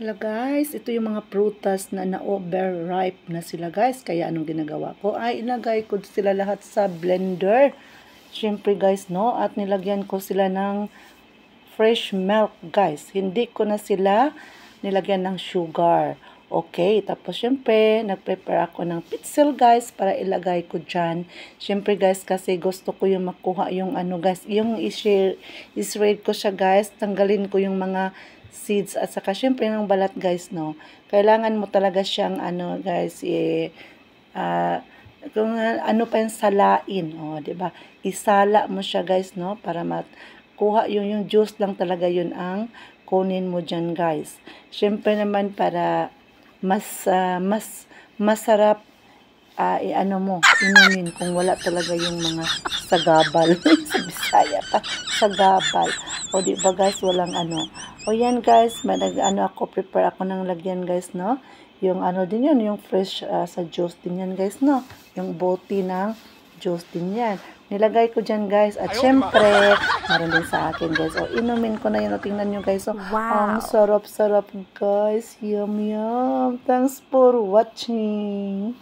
Hello guys, ito yung mga prutas na na-overripe na sila guys. Kaya anong ginagawa ko? Ay ilagay ko sila lahat sa blender. Siyempre guys, no? At nilagyan ko sila ng fresh milk guys. Hindi ko na sila nilagyan ng sugar. Okay, tapos syempre, nag-prepare ako ng pitzel guys para ilagay ko dyan. Syempre guys, kasi gusto ko yung makuha yung ano guys, yung i-shred ko siya guys. Tanggalin ko yung mga seeds at saka syempre ng balat guys, no. Kailangan mo talaga siyang ano guys, kung ano pa yung salain, oh, 'di ba? Isala mo siya guys, no, para makuha yung juice lang talaga yun ang kunin mo diyan guys. Syempre naman para mas masarap ano mo, inumin kung wala talaga yung mga sagabal. Sa Bisaya pa, sagabal. O di ba guys, walang ano. O yan guys, ano ako, prepare ako ng lagyan guys, no? Yung ano din yan, yung fresh sa juice din yan guys, no? Yung bote ng juice din yan. Nilagay ko dyan guys. At syempre, meron din sa akin guys. O inumin ko na yun. O tingnan nyo guys. O, ang sarap-sarap guys. Yum yum. Thanks for watching.